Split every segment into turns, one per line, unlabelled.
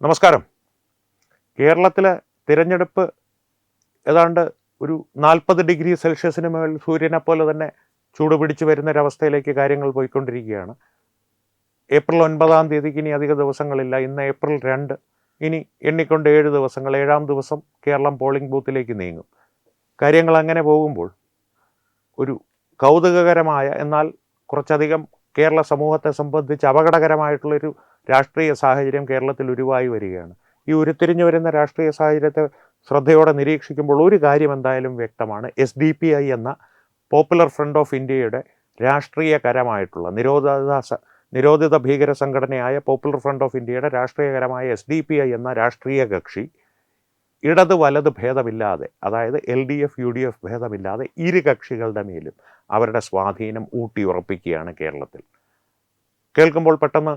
നമസ്കാരം. കേരളത്തിലെ തിരഞ്ഞെടുപ്പ് ഏതാണ്ട് ഒരു 40 ഡിഗ്രി സെൽഷ്യസിന് മേൽ സൂര്യനെ പോലെ തന്നെ ചൂട് പിടിച്ചു വരുന്നൊരവസ്ഥയിലേക്ക് കാര്യങ്ങൾ പോയിക്കൊണ്ടിരിക്കുകയാണ്. ഏപ്രിൽ 9-ാം തീയതിക്ക് ഇനി അധിക ദിവസങ്ങളില്ല. ഇന്ന് ഏപ്രിൽ 2. ഇനി എണ്ണിക്കൊണ്ട് 7 ദിവസങ്ങൾ. 7-ാം ദിവസം കേരളം പോളിംഗ് ബൂത്തിലേക്ക് നീങ്ങും. കാര്യങ്ങൾ അങ്ങനെ പോകുമ്പോൾ ഒരു കൗതുകകരമായ എന്നാൽ കുറച്ചധികം കേരള സമൂഹത്തെ സംബന്ധിച്ച് അപകടകരമായിട്ടുള്ളൊരു രാഷ്ട്രീയ സാഹചര്യം കേരളത്തിൽ ഉരുവായി വരികയാണ്. ഈ ഉരുത്തിരിഞ്ഞു വരുന്ന രാഷ്ട്രീയ സാഹചര്യത്തെ ശ്രദ്ധയോടെ നിരീക്ഷിക്കുമ്പോൾ ഒരു കാര്യം എന്തായാലും വ്യക്തമാണ്. SDPI എന്ന പോപ്പുലർ ഫ്രണ്ട് ഓഫ് ഇന്ത്യയുടെ രാഷ്ട്രീയകരമായിട്ടുള്ള നിരോധിത ഭീകര സംഘടനയായ പോപ്പുലർ ഫ്രണ്ട് ഓഫ് ഇന്ത്യയുടെ രാഷ്ട്രീയകരമായ SDPI എന്ന രാഷ്ട്രീയ കക്ഷി ഇടത് വലത് ഭേദമില്ലാതെ, അതായത് LDF UDF ഭേദമില്ലാതെ ഇരു കക്ഷികളുടെ മേലും അവരുടെ സ്വാധീനം ഊട്ടിയുറപ്പിക്കുകയാണ് കേരളത്തിൽ. കേൾക്കുമ്പോൾ പെട്ടെന്ന്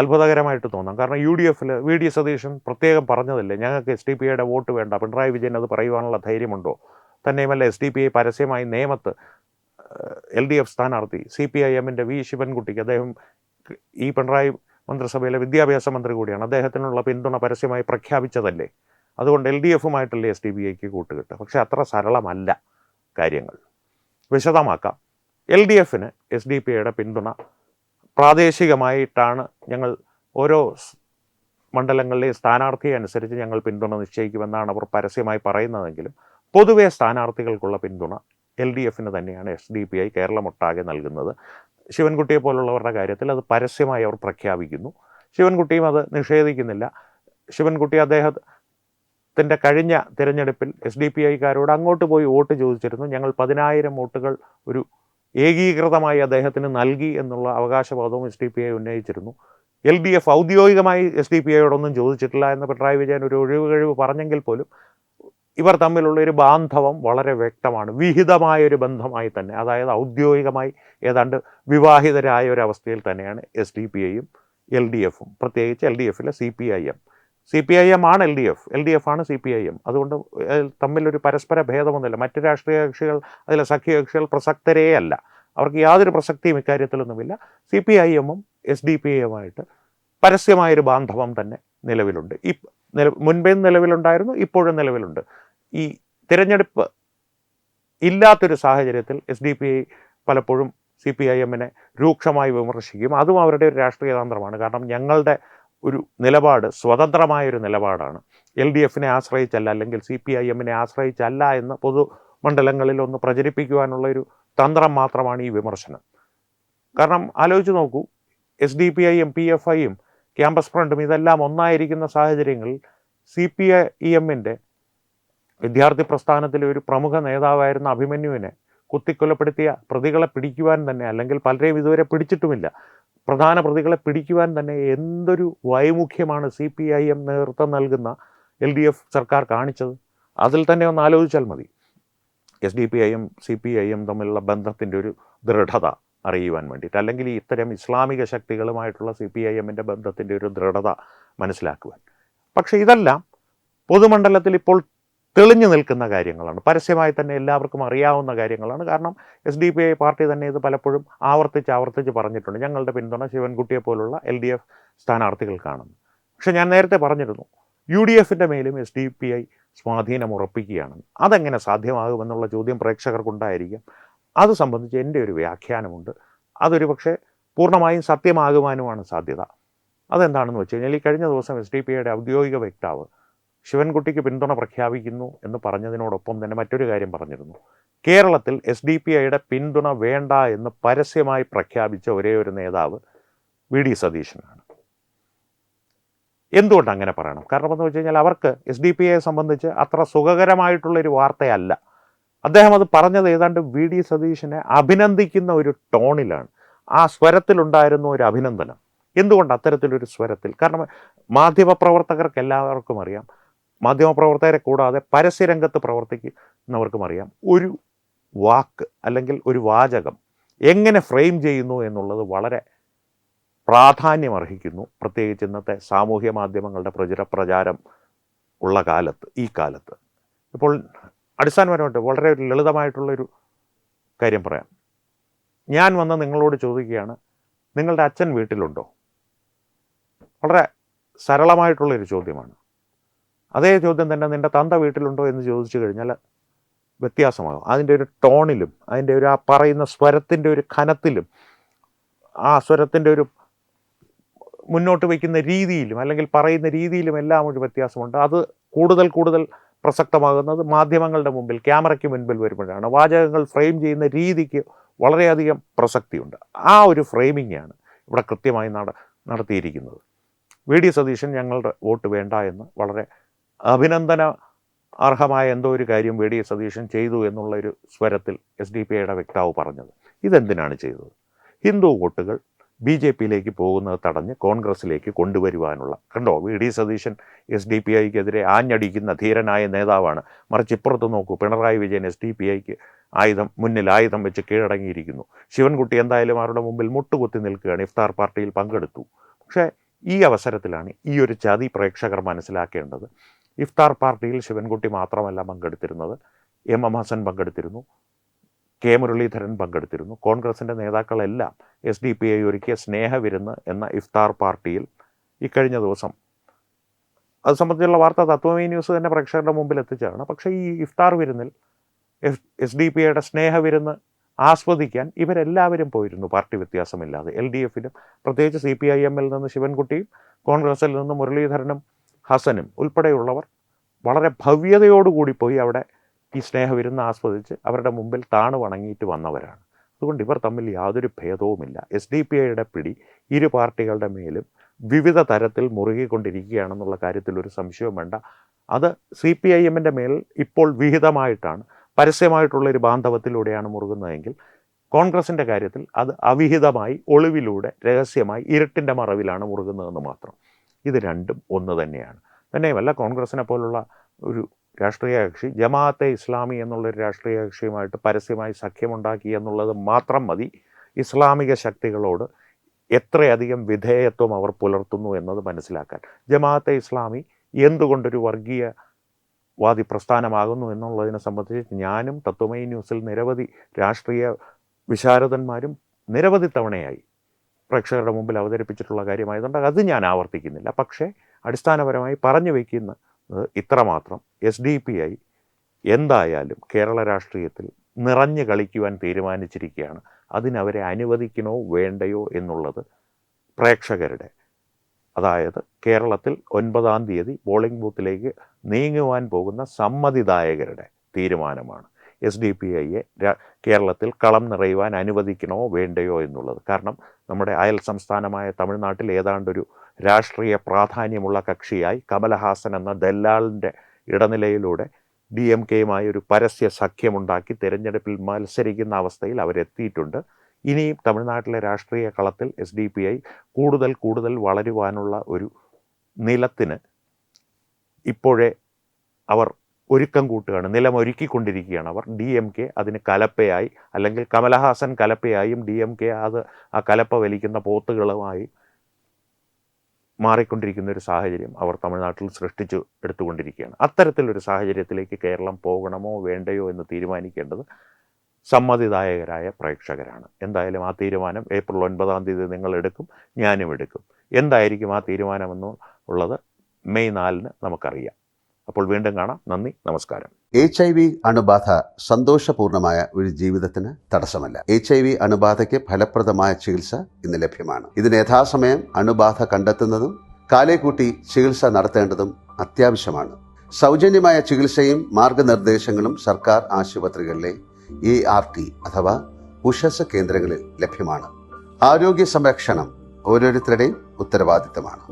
അത്ഭുതകരമായിട്ട് തോന്നാം. കാരണം UDFൽ VD സതീശൻ പ്രത്യേകം പറഞ്ഞതല്ലേ, ഞങ്ങൾക്ക് SDPIയുടെ വോട്ട് വേണ്ട. പിണറായി വിജയൻ അത് പറയുവാനുള്ള ധൈര്യമുണ്ടോ? തന്നെയുമല്ല, SDPI പരസ്യമായി നേമത്ത് LDF സ്ഥാനാർത്ഥി CPIMൻ്റെ V ശിവൻകുട്ടിക്ക്, അദ്ദേഹം ഈ പിണറായി മന്ത്രിസഭയിലെ വിദ്യാഭ്യാസ മന്ത്രി കൂടിയാണ്, അദ്ദേഹത്തിനുള്ള പിന്തുണ പരസ്യമായി പ്രഖ്യാപിച്ചതല്ലേ. അതുകൊണ്ട് LDFുമായിട്ടല്ലേ SDPIക്ക് കൂട്ടുകിട്ടുക. പക്ഷെ അത്ര സരളമല്ല കാര്യങ്ങൾ. വിശദമാക്കാം. LDFന് SDPIയുടെ പിന്തുണ പ്രാദേശികമായിട്ടാണ് ഞങ്ങൾ ഓരോ മണ്ഡലങ്ങളിലെയും സ്ഥാനാർത്ഥിയെ അനുസരിച്ച് ഞങ്ങൾ പിന്തുണ നിശ്ചയിക്കുമെന്നാണ് അവർ പരസ്യമായി പറയുന്നതെങ്കിലും പൊതുവെ സ്ഥാനാർത്ഥികൾക്കുള്ള പിന്തുണ LDFന് തന്നെയാണ് SDPI കേരളമൊട്ടാകെ നൽകുന്നത്. ശിവൻകുട്ടിയെ പോലുള്ളവരുടെ കാര്യത്തിൽ അത് പരസ്യമായി അവർ പ്രഖ്യാപിക്കുന്നു. ശിവൻകുട്ടിയും അത് നിഷേധിക്കുന്നില്ല. ശിവൻകുട്ടി അദ്ദേഹത്തിൻ്റെ കഴിഞ്ഞ തിരഞ്ഞെടുപ്പിൽ SDPIക്കാരോട് അങ്ങോട്ട് പോയി വോട്ട് ചോദിച്ചിരുന്നു. ഞങ്ങൾ 10,000 വോട്ടുകൾ ഒരു ഏകീകൃതമായി അദ്ദേഹത്തിന് നൽകി എന്നുള്ള അവകാശവാദവും SDPI ഉന്നയിച്ചിരുന്നു. LDF ഔദ്യോഗികമായി SDPIയോടൊന്നും ചോദിച്ചിട്ടില്ല എന്ന് പിണറായി വിജയൻ ഒരു ഒഴിവ് പറഞ്ഞെങ്കിൽ പോലും ഇവർ തമ്മിലുള്ള ഒരു ബാന്ധവം വളരെ വ്യക്തമാണ്. വിഹിതമായൊരു ബന്ധമായി തന്നെ, അതായത് ഔദ്യോഗികമായി ഏതാണ്ട് വിവാഹിതരായ ഒരവസ്ഥയിൽ തന്നെയാണ് SDPIയും LDFും. പ്രത്യേകിച്ച് LDFിലെ CPIM ആണ് LDF ആണ് CPIM. അതുകൊണ്ട് തമ്മിലൊരു പരസ്പര ഭേദമൊന്നുമില്ല. മറ്റ് രാഷ്ട്രീയ കക്ഷികൾ, അതിലെ സഖ്യകക്ഷികൾ പ്രസക്തരേ അല്ല. അവർക്ക് യാതൊരു പ്രസക്തിയും ഇക്കാര്യത്തിലൊന്നുമില്ല. CPIMും SDPIയുമായിട്ട് പരസ്യമായൊരു ബാന്ധവം തന്നെ നിലവിലുണ്ട്. മുൻപേ നിലവിലുണ്ടായിരുന്നു, ഇപ്പോഴും നിലവിലുണ്ട്. ഈ തിരഞ്ഞെടുപ്പ് ഇല്ലാത്തൊരു സാഹചര്യത്തിൽ SDPI പലപ്പോഴും CPIMനെ രൂക്ഷമായി വിമർശിക്കും. അതും അവരുടെ ഒരു രാഷ്ട്രീയ തന്ത്രമാണ്. കാരണം ഞങ്ങളുടെ ഒരു നിലപാട് സ്വതന്ത്രമായൊരു നിലപാടാണ്, LDFനെ ആശ്രയിച്ചല്ല, അല്ലെങ്കിൽ CPIMനെ ആശ്രയിച്ചല്ല എന്ന് പൊതുമണ്ഡലങ്ങളിൽ ഒന്ന് പ്രചരിപ്പിക്കുവാനുള്ളൊരു തന്ത്രം മാത്രമാണ് ഈ വിമർശനം. കാരണം ആലോചിച്ച് നോക്കൂ, SDPIയും PFIയും ക്യാമ്പസ് ഫ്രണ്ടും ഇതെല്ലാം ഒന്നായിരിക്കുന്ന സാഹചര്യങ്ങളിൽ CPIMൻ്റെ വിദ്യാർത്ഥി പ്രസ്ഥാനത്തിലെ ഒരു പ്രമുഖ നേതാവായിരുന്ന അഭിമന്യുവിനെ കുത്തിക്കൊലപ്പെടുത്തിയ പ്രതികളെ പിടിക്കുവാൻ തന്നെ, അല്ലെങ്കിൽ പലരെയും ഇതുവരെ പിടിച്ചിട്ടുമില്ല, പ്രധാന പ്രതികളെ പിടിക്കുവാൻ തന്നെ എന്തൊരു വൈമുഖ്യമാണ് CPIM നേതൃത്വം നൽകുന്ന LDF സർക്കാർ കാണിച്ചത്. അതിൽ തന്നെ ഒന്ന് ആലോചിച്ചാൽ മതി. SDPIയും CPIയും തമ്മിലുള്ള ബന്ധത്തിൻ്റെ ഒരു ദൃഢത അറിയുവാൻ വേണ്ടിയിട്ട്, അല്ലെങ്കിൽ ഇത്തരം ഇസ്ലാമിക ശക്തികളുമായിട്ടുള്ള CPIMൻ്റെ ബന്ധത്തിൻ്റെ ഒരു ദൃഢത മനസ്സിലാക്കുവാൻ. പക്ഷേ ഇതെല്ലാം പൊതുമണ്ഡലത്തിൽ ഇപ്പോൾ തെളിഞ്ഞു നിൽക്കുന്ന കാര്യങ്ങളാണ്, പരസ്യമായി തന്നെ എല്ലാവർക്കും അറിയാവുന്ന കാര്യങ്ങളാണ്. കാരണം SDPI പാർട്ടി തന്നെ ഇത് പലപ്പോഴും ആവർത്തിച്ച് പറഞ്ഞിട്ടുണ്ട്. ഞങ്ങളുടെ പിന്തുണ ശിവൻകുട്ടിയെ പോലുള്ള LDF സ്ഥാനാർത്ഥികൾക്കാണെന്ന്. പക്ഷെ ഞാൻ നേരത്തെ പറഞ്ഞിരുന്നു, UDFൻ്റെ മേലും SDPI സ്വാധീനം ഉറപ്പിക്കുകയാണെന്ന്. അതെങ്ങനെ സാധ്യമാകുമെന്നുള്ള ചോദ്യം പ്രേക്ഷകർക്കുണ്ടായിരിക്കാം. അത് സംബന്ധിച്ച് എൻ്റെ ഒരു വ്യാഖ്യാനമുണ്ട്. അതൊരു പക്ഷേ പൂർണ്ണമായും സത്യമാകുവാനുമാണ് സാധ്യത. അതെന്താണെന്ന് വെച്ച് കഴിഞ്ഞാൽ, ഈ കഴിഞ്ഞ ദിവസം SDPIയുടെ ഔദ്യോഗിക വക്താവ് ശിവൻകുട്ടിക്ക് പിന്തുണ പ്രഖ്യാപിക്കുന്നു എന്ന് പറഞ്ഞതിനോടൊപ്പം തന്നെ മറ്റൊരു കാര്യം പറഞ്ഞിരുന്നു. കേരളത്തിൽ SDPIയുടെ പിന്തുണ വേണ്ട എന്ന് പരസ്യമായി പ്രഖ്യാപിച്ച ഒരേ ഒരു നേതാവ് VD സതീശനാണ്. എന്തുകൊണ്ട് അങ്ങനെ പറയണം? കാരണം എന്ന് വെച്ച് കഴിഞ്ഞാൽ, അവർക്ക് SDPIയെ സംബന്ധിച്ച് അത്ര സുഖകരമായിട്ടുള്ളൊരു വാർത്തയല്ല. അദ്ദേഹം അത് പറഞ്ഞത് ഏതാണ്ട് VD സതീശനെ അഭിനന്ദിക്കുന്ന ഒരു ടോണിലാണ്. ആ സ്വരത്തിലുണ്ടായിരുന്ന ഒരു അഭിനന്ദനം. എന്തുകൊണ്ട് അത്തരത്തിലൊരു സ്വരത്തിൽ? കാരണം മാധ്യമപ്രവർത്തകർക്ക് എല്ലാവർക്കും അറിയാം, മാധ്യമപ്രവർത്തകരെ കൂടാതെ പരസ്യരംഗത്ത് പ്രവർത്തിക്കുന്നവർക്കും അറിയാം, ഒരു വാക്ക് അല്ലെങ്കിൽ ഒരു വാചകം എങ്ങനെ ഫ്രെയിം ചെയ്യുന്നു എന്നുള്ളത് വളരെ പ്രാധാന്യമർഹിക്കുന്നു. പ്രത്യേകിച്ച് ഇന്നത്തെ സാമൂഹ്യ മാധ്യമങ്ങളുടെ പ്രചാരം ഉള്ള ഈ കാലത്ത്. ഇപ്പോൾ അടിസ്ഥാനപരമായിട്ട് വളരെ ലളിതമായിട്ടുള്ളൊരു കാര്യം പറയാം. ഞാൻ വന്ന് നിങ്ങളോട് ചോദിക്കുകയാണ്, നിങ്ങളുടെ അച്ഛൻ വീട്ടിലുണ്ടോ? വളരെ സരളമായിട്ടുള്ളൊരു ചോദ്യമാണ്. അതേ ചോദ്യം തന്നെ നിൻ്റെ തന്ത വീട്ടിലുണ്ടോ എന്ന് ചോദിച്ചു കഴിഞ്ഞാൽ വ്യത്യാസമാകും. അതിൻ്റെ ഒരു ടോണിലും അതിൻ്റെ ഒരു ആ പറയുന്ന സ്വരത്തിൻ്റെ ഒരു ഖനത്തിലും ആ സ്വരത്തിൻ്റെ ഒരു മുന്നോട്ട് വയ്ക്കുന്ന രീതിയിലും അല്ലെങ്കിൽ പറയുന്ന രീതിയിലും എല്ലാം ഒരു വ്യത്യാസമുണ്ട്. അത് കൂടുതൽ പ്രസക്തമാകുന്നത് മാധ്യമങ്ങളുടെ മുമ്പിൽ ക്യാമറയ്ക്ക് മുൻപിൽ വരുമ്പോഴാണ്. വാചകങ്ങൾ ഫ്രെയിം ചെയ്യുന്ന രീതിക്ക് വളരെയധികം പ്രസക്തിയുണ്ട്. ആ ഒരു ഫ്രെയിമിങ്ങാണ് ഇവിടെ കൃത്യമായി നടത്തിയിരിക്കുന്നത്. വി.ഡി. സതീശൻ ഞങ്ങളുടെ വോട്ട് വേണ്ട എന്ന് വളരെ അഭിനന്ദന അർഹമായ എന്തോ ഒരു കാര്യം വി.ഡി. സതീശൻ ചെയ്തു എന്നുള്ളൊരു സ്വരത്തിൽ SDPIയുടെ വക്താവ് പറഞ്ഞത്. ഇതെന്തിനാണ് ചെയ്തത്? ഹിന്ദു വോട്ടുകൾ BJPയിലേക്ക് പോകുന്നത് തടഞ്ഞ് കോൺഗ്രസിലേക്ക് കൊണ്ടുവരുവാനുള്ള. കണ്ടോ, വി.ഡി. സതീശൻ SDPIക്കെതിരെ ആഞ്ഞടിക്കുന്ന ധീരനായ നേതാവാണ്. മറിച്ച് ഇപ്പുറത്ത് നോക്കൂ, പിണറായി വിജയൻ SDPIക്ക് മുന്നിൽ ആയുധം വെച്ച് കീഴടങ്ങിയിരിക്കുന്നു. ശിവൻകുട്ടി എന്തായാലും അവരുടെ മുമ്പിൽ മുട്ടുകുത്തി നിൽക്കുകയാണ്. ഇഫ്താർ പാർട്ടിയിൽ പങ്കെടുത്തു. പക്ഷേ ഈ അവസരത്തിലാണ് ഈ ഒരു ചതി പ്രേക്ഷകർ മനസ്സിലാക്കേണ്ടത്. ഇഫ്താർ പാർട്ടിയിൽ ശിവൻകുട്ടി മാത്രമല്ല പങ്കെടുത്തിരുന്നത്, MM ഹസൻ പങ്കെടുത്തിരുന്നു, K. മുരളീധരൻ പങ്കെടുത്തിരുന്നു. കോൺഗ്രസിൻ്റെ നേതാക്കളെല്ലാം SDPI ഒരുക്കിയ സ്നേഹവിരുന്ന് എന്ന ഇഫ്താർ പാർട്ടിയിൽ ഇക്കഴിഞ്ഞ ദിവസം അത് സംബന്ധിച്ചുള്ള വാർത്ത തത്വമയി ന്യൂസ് തന്നെ പ്രേക്ഷകരുടെ മുമ്പിൽ എത്തിച്ചതാണ്. പക്ഷേ ഈ ഇഫ്താർ വിരുന്നിൽ SDPIയുടെ സ്നേഹവിരുന്ന് ആസ്വദിക്കാൻ ഇവരെല്ലാവരും പോയിരുന്നു, പാർട്ടി വ്യത്യാസമില്ലാതെ. LDFിലും പ്രത്യേകിച്ച് CPIMൽ നിന്ന് ശിവൻകുട്ടിയും കോൺഗ്രസിൽ നിന്ന് മുരളീധരനും ഹസനും ഉൾപ്പെടെയുള്ളവർ വളരെ ഭവ്യതയോടുകൂടി പോയി അവിടെ ഈ സ്നേഹവിരുന്ന് ആസ്വദിച്ച് അവരുടെ മുമ്പിൽ താണു വണങ്ങിയിട്ട് വന്നവരാണ്. അതുകൊണ്ട് ഇവർ തമ്മിൽ യാതൊരു ഭേദവുമില്ല. SDPIയുടെ പിടി ഇരു പാർട്ടികളുടെ മേലും വിവിധ തരത്തിൽ മുറുകിക്കൊണ്ടിരിക്കുകയാണെന്നുള്ള കാര്യത്തിൽ ഒരു സംശയവും വേണ്ട. അത് CPIMൻ്റെ മേൽ ഇപ്പോൾ വിഹിതമായിട്ടാണ്, പരസ്യമായിട്ടുള്ളൊരു ബാന്ധവത്തിലൂടെയാണ് മുറുകുന്നതെങ്കിൽ കോൺഗ്രസിൻ്റെ കാര്യത്തിൽ അത് അവിഹിതമായി ഒളിവിലൂടെ രഹസ്യമായി ഇരുട്ടിൻ്റെ മറവിലാണ് മുറുകുന്നതെന്ന് മാത്രം. ഇത് രണ്ടും ഒന്ന് തന്നെയാണ്. തന്നെയുമല്ല, കോൺഗ്രസിനെ പോലുള്ള ഒരു രാഷ്ട്രീയ കക്ഷി ജമാഅത്തെ ഇസ്ലാമി എന്നുള്ളൊരു രാഷ്ട്രീയ കക്ഷിയുമായിട്ട് പരസ്യമായി സഖ്യമുണ്ടാക്കി എന്നുള്ളത് മാത്രം മതി ഇസ്ലാമിക ശക്തികളോട് എത്രയധികം വിധേയത്വം അവർ പുലർത്തുന്നു എന്നത് മനസ്സിലാക്കാൻ. ജമാഅത്തെ ഇസ്ലാമി എന്തുകൊണ്ടൊരു വർഗീയവാദി പ്രസ്ഥാനമാകുന്നു എന്നുള്ളതിനെ സംബന്ധിച്ച് ഞാനും തത്വമയി ന്യൂസിൽ നിരവധി രാഷ്ട്രീയ വിശാരദന്മാരും നിരവധി തവണയായി പ്രേക്ഷകരുടെ മുമ്പിൽ അവതരിപ്പിച്ചിട്ടുള്ള കാര്യമായതുകൊണ്ട് അത് ഞാൻ ആവർത്തിക്കുന്നില്ല. പക്ഷേ അടിസ്ഥാനപരമായി പറഞ്ഞു വയ്ക്കുന്ന ഇത്രമാത്രം, SDPI എന്തായാലും കേരള രാഷ്ട്രീയത്തിൽ നിറഞ്ഞു കളിക്കുവാൻ തീരുമാനിച്ചിരിക്കുകയാണ്. അതിനവരെ അനുവദിക്കണോ വേണ്ടയോ എന്നുള്ളത് പ്രേക്ഷകരുടെ, അതായത് കേരളത്തിൽ 9-ാം തീയതി പോളിംഗ് ബൂത്തിലേക്ക് നീങ്ങുവാൻ പോകുന്ന സമ്മതിദായകരുടെ തീരുമാനമാണ്. SDPIയെ കേരളത്തിൽ കളം നിറയുവാൻ അനുവദിക്കണോ വേണ്ടയോ എന്നുള്ളത്. കാരണം നമ്മുടെ അയൽ സംസ്ഥാനമായ തമിഴ്നാട്ടിൽ ഏതാണ്ടൊരു രാഷ്ട്രീയ പ്രാധാന്യമുള്ള കക്ഷിയായി കമലഹാസൻ എന്ന ദല്ലാളിൻ്റെ ഇടനിലയിലൂടെ DMKയുമായി ഒരു പരസ്യ സഖ്യമുണ്ടാക്കി തിരഞ്ഞെടുപ്പിൽ മത്സരിക്കുന്ന അവസ്ഥയിൽ അവരെത്തിയിട്ടുണ്ട്. ഇനിയും തമിഴ്നാട്ടിലെ രാഷ്ട്രീയ കളത്തിൽ SDPI കൂടുതൽ വളരുവാനുള്ള ഒരു നിലത്തിന് ഇപ്പോഴേ അവർ ഒരുക്കം കൂട്ടുകയാണ്, നിലമൊരുക്കിക്കൊണ്ടിരിക്കുകയാണ് അവർ. DMK അതിന് കലപ്പയായി, അല്ലെങ്കിൽ കമലഹാസൻ കലപ്പയായും DMK ആ കലപ്പ വലിക്കുന്ന പോത്തുകളുമായി മാറിക്കൊണ്ടിരിക്കുന്ന ഒരു സാഹചര്യം അവർ തമിഴ്നാട്ടിൽ സൃഷ്ടിച്ചു എടുത്തുകൊണ്ടിരിക്കുകയാണ്. അത്തരത്തിലൊരു സാഹചര്യത്തിലേക്ക് കേരളം പോകണമോ വേണ്ടയോ എന്ന് തീരുമാനിക്കേണ്ടത് സമ്മതിദായകരായ പ്രേക്ഷകരാണ്. എന്തായാലും ആ തീരുമാനം ഏപ്രിൽ 9-ാം തീയതി നിങ്ങൾ എടുക്കും, ഞാനും എടുക്കും. എന്തായിരിക്കും ആ തീരുമാനമെന്നുള്ളത് മെയ് 4-ന് നമുക്കറിയാം. അപ്പോൾ വീണ്ടും കാണാം. നന്ദി, നമസ്കാരം.
HIV അണുബാധ സന്തോഷപൂർണമായ ഒരു ജീവിതത്തിന് തടസ്സമല്ല. HIV അണുബാധയ്ക്ക് ഫലപ്രദമായ ചികിത്സ ഇന്ന് ലഭ്യമാണ്. ഇതിന് യഥാസമയം അണുബാധ കണ്ടെത്തുന്നതും കാലേക്കൂട്ടി ചികിത്സ നടത്തേണ്ടതും അത്യാവശ്യമാണ്. സൗജന്യമായ ചികിത്സയും മാർഗനിർദ്ദേശങ്ങളും സർക്കാർ ആശുപത്രികളിലെ ART അഥവാ ഉഷസ് കേന്ദ്രങ്ങളിൽ ലഭ്യമാണ്. ആരോഗ്യ സംരക്ഷണം ഓരോരുത്തരുടെയും ഉത്തരവാദിത്തമാണ്.